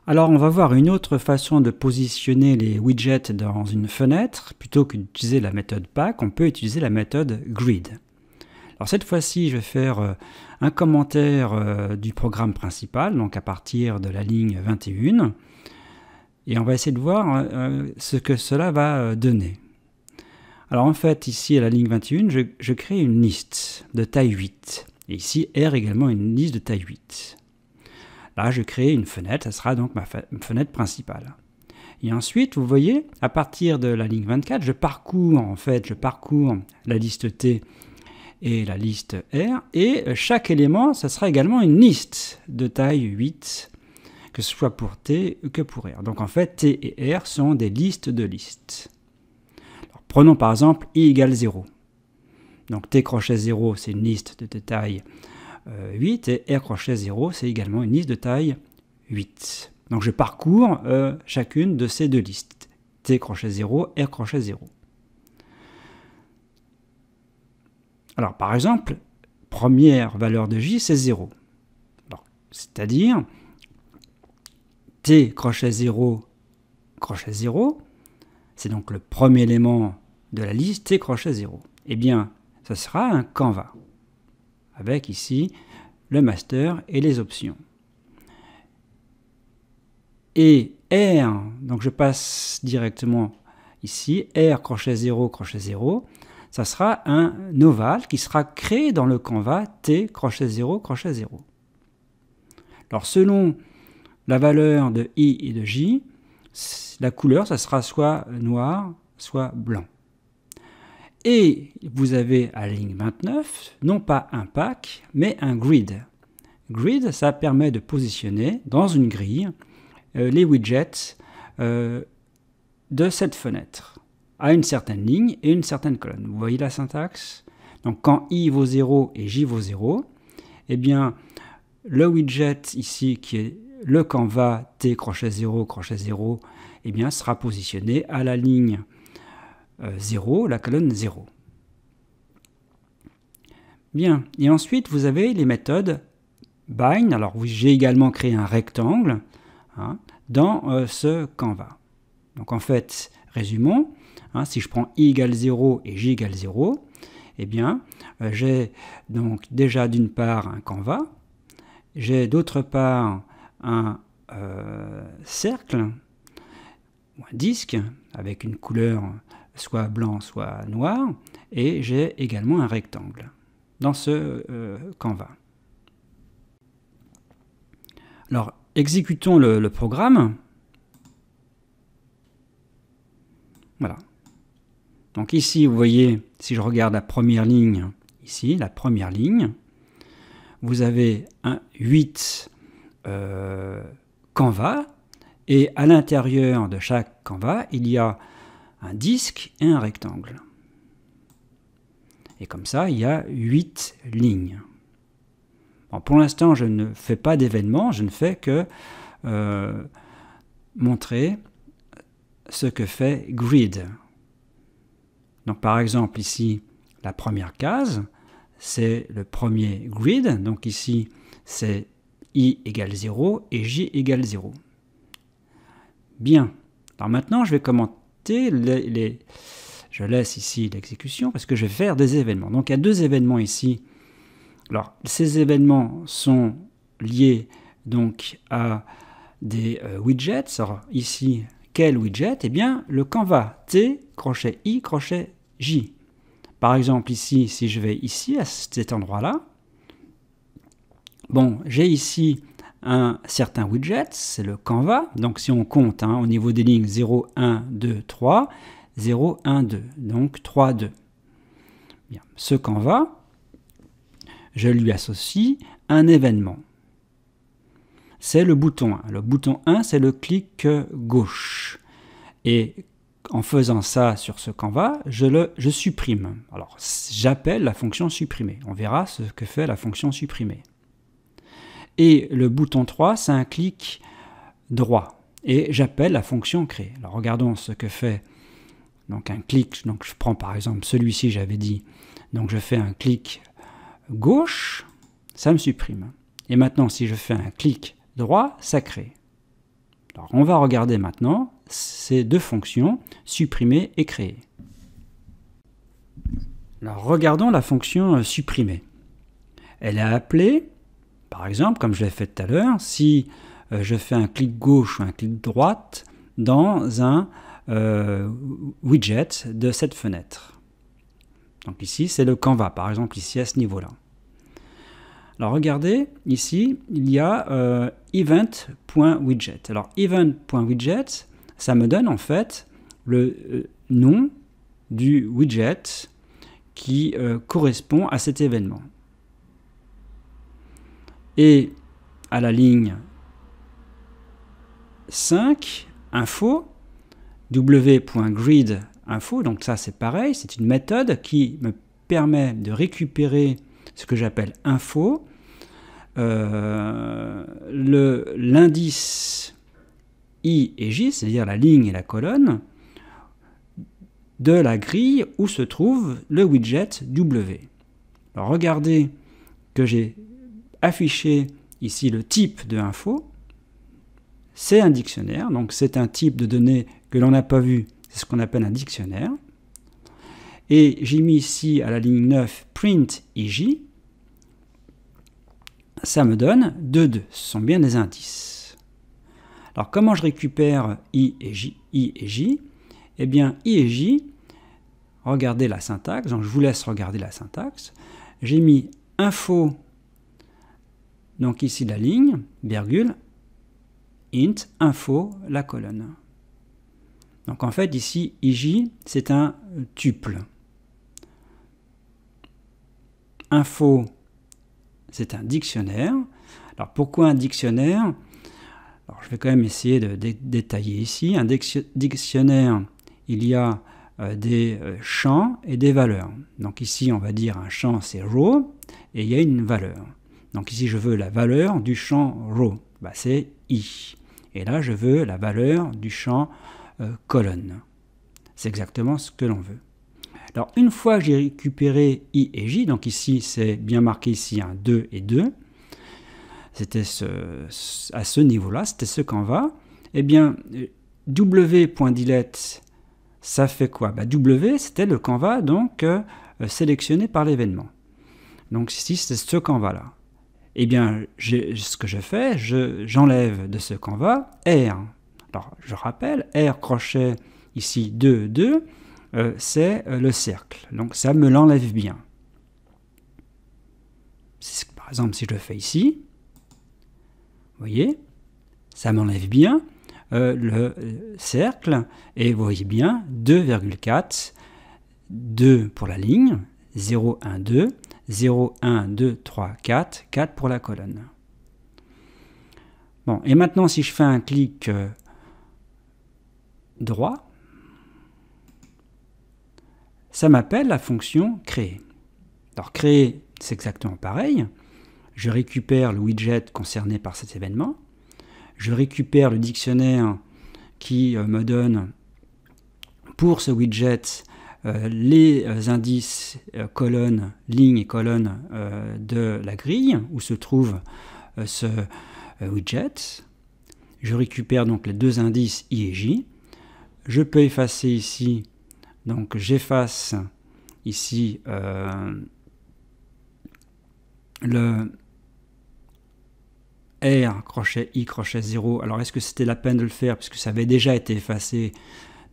Alors on va voir une autre façon de positionner les widgets dans une fenêtre. Plutôt que d'utiliser la méthode pack, on peut utiliser la méthode grid. Alors cette fois-ci, je vais faire un commentaire du programme principal, donc à partir de la ligne 21. Et on va essayer de voir ce que cela va donner. Alors en fait, ici à la ligne 21, je crée une liste de taille 8. Et ici, R également une liste de taille 8. Là, je crée une fenêtre, ça sera donc ma fenêtre principale. Et ensuite, vous voyez, à partir de la ligne 24, je parcours la liste T et la liste R, et chaque élément, ça sera également une liste de taille 8, que ce soit pour T que pour R. Donc en fait, T et R sont des listes de listes. Alors, prenons par exemple I égale 0. Donc T crochet 0, c'est une liste de taille 8, et R crochet 0, c'est également une liste de taille 8. Donc je parcours chacune de ces deux listes, T crochet 0, R crochet 0. Alors par exemple, première valeur de J, c'est 0. C'est-à-dire, T crochet 0, c'est donc le premier élément de la liste T crochet 0. Eh bien, ce sera un canvas, avec ici le master et les options. Et R, donc je passe directement ici, R crochet 0, ça sera un ovale qui sera créé dans le canvas T crochet 0, crochet 0. Alors selon la valeur de I et de J, la couleur, ça sera soit noir, soit blanc. Et vous avez à la ligne 29, non pas un pack, mais un grid. Grid, ça permet de positionner dans une grille les widgets de cette fenêtre à une certaine ligne et une certaine colonne. Vous voyez la syntaxe? Donc quand I vaut 0 et J vaut 0, eh bien le widget ici qui est le canvas T crochet 0, eh bien sera positionné à la ligne 0, la colonne 0. Bien, et ensuite vous avez les méthodes bind. Alors j'ai également créé un rectangle dans ce canvas. Donc en fait, résumons, si je prends I égale 0 et J égale 0, eh bien j'ai donc déjà d'une part un canvas, j'ai d'autre part un cercle, ou un disque, avec une couleur soit blanc, soit noir, et j'ai également un rectangle dans ce canvas. Alors, exécutons le programme. Voilà. Donc ici, vous voyez, si je regarde la première ligne, ici, la première ligne, vous avez un 8 canvas, et à l'intérieur de chaque canvas, il y a un disque et un rectangle. Et comme ça, il y a 8 lignes. Bon, pour l'instant, je ne fais pas d'événement, je ne fais que montrer ce que fait grid. Donc par exemple, ici, la première case, c'est le premier grid. Donc ici, c'est I égale 0 et J égale 0. Bien. Alors maintenant, je vais commenter je laisse ici l'exécution parce que je vais faire des événements. Donc il y a deux événements ici. Alors ces événements sont liés donc à des widgets. Alors ici, quel widget? Eh bien le canvas T, crochet I, crochet J. Par exemple ici, si je vais ici à cet endroit-là, bon, j'ai ici un certain widget, c'est le canvas. Donc si on compte au niveau des lignes 0, 1, 2, 3, 0, 1, 2, donc 3, 2. Bien. Ce canvas, je lui associe un événement. C'est le bouton 1. Le bouton 1, c'est le clic gauche. Et en faisant ça sur ce canvas, je supprime. Alors, j'appelle la fonction supprimer. On verra ce que fait la fonction supprimer. Et le bouton 3, c'est un clic droit. Et j'appelle la fonction créer. Alors, regardons ce que fait donc un clic. Donc, je prends par exemple celui-ci, j'avais dit. Donc, je fais un clic gauche, ça me supprime. Et maintenant, si je fais un clic droit, ça crée. Alors, on va regarder maintenant ces deux fonctions, supprimer et créer. Alors, regardons la fonction supprimer. Elle est appelée, par exemple, comme je l'ai fait tout à l'heure, si je fais un clic gauche ou un clic droite dans un widget de cette fenêtre. Donc ici, c'est le Canva, par exemple, ici à ce niveau-là. Alors regardez, ici, il y a event.widget. Alors event.widget, ça me donne en fait le nom du widget qui correspond à cet événement. Et à la ligne 5, info, w.grid info, donc ça c'est pareil, c'est une méthode qui me permet de récupérer ce que j'appelle info, l'indice I et J, c'est-à-dire la ligne et la colonne, de la grille où se trouve le widget W. Alors regardez que j'ai affiché ici le type de info, c'est un dictionnaire, donc c'est un type de données que l'on n'a pas vu, c'est ce qu'on appelle un dictionnaire. Et j'ai mis ici à la ligne 9 print IJ, ça me donne 2, 2, ce sont bien des indices. Alors comment je récupère I et J? Eh bien I et J, regardez la syntaxe, donc je vous laisse regarder la syntaxe. J'ai mis info, donc ici la ligne, virgule, int, info, la colonne. Donc en fait ici, IJ, c'est un tuple. Info, c'est un dictionnaire. Alors pourquoi un dictionnaire? Alors je vais quand même essayer de détailler ici. Un dictionnaire, il y a des champs et des valeurs. Donc ici, on va dire un champ, c'est row, et il y a une valeur. Donc ici, je veux la valeur du champ row, bah, c'est I. Et là, je veux la valeur du champ colonne. C'est exactement ce que l'on veut. Alors, une fois que j'ai récupéré I et J, donc ici, c'est bien marqué ici un 2 et 2, c'était à ce niveau-là, c'était ce qu'en va, eh bien, w.delete, ça fait quoi? Bah, W, c'était le Canva, donc sélectionné par l'événement. Donc ici, c'est ce Canva-là. Eh bien, ce que je fais, j'enlève de ce Canva R. Alors, je rappelle, R crochet, ici 2, 2, c'est le cercle. Donc, ça me l'enlève bien. Par exemple, si je le fais ici, vous voyez, ça m'enlève bien le cercle, et vous voyez bien 2,4, 2 pour la ligne, 0, 1, 2, 0, 1, 2, 3, 4, 4 pour la colonne. Bon, et maintenant si je fais un clic droit, ça m'appelle la fonction créer. Alors créer, c'est exactement pareil. Je récupère le widget concerné par cet événement. Je récupère le dictionnaire qui me donne pour ce widget les indices colonne, ligne et colonne de la grille où se trouve ce widget. Je récupère donc les deux indices I et J. Je peux effacer ici, donc j'efface ici le R, crochet I, crochet 0. Alors est-ce que c'était la peine de le faire puisque ça avait déjà été effacé,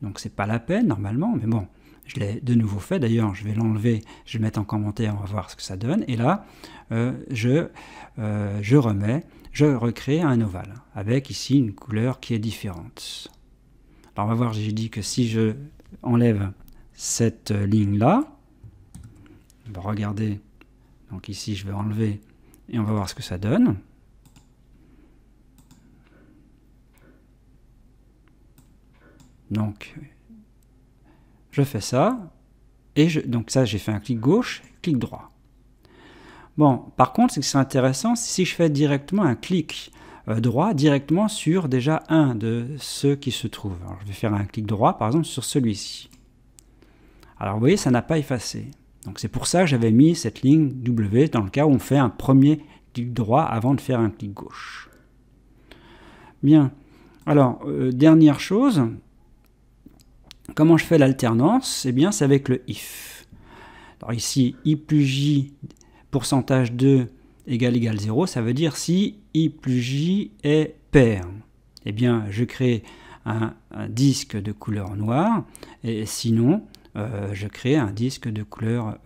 donc c'est pas la peine normalement, mais bon, je l'ai de nouveau fait. D'ailleurs, je vais l'enlever, je vais le mettre en commentaire, on va voir ce que ça donne. Et là, je recrée un ovale avec ici une couleur qui est différente. Alors on va voir, j'ai dit que si je enlève cette ligne-là, on va regarder, donc ici je vais enlever et on va voir ce que ça donne. Donc, je fais ça, et donc ça j'ai fait un clic gauche, clic droit. Bon, par contre, ce qui serait intéressant, si je fais directement un clic droit, directement sur déjà un de ceux qui se trouvent. Alors, je vais faire un clic droit, par exemple, sur celui-ci. Alors, vous voyez, ça n'a pas effacé. Donc, c'est pour ça que j'avais mis cette ligne W dans le cas où on fait un premier clic droit avant de faire un clic gauche. Bien. Alors, dernière chose, comment je fais l'alternance? Eh bien, c'est avec le if. Alors ici, i plus j pourcentage 2 égale 0, ça veut dire si i plus j est pair. Eh bien, je crée un disque de couleur noire, et sinon, je crée un disque de couleur,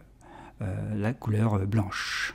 la couleur blanche.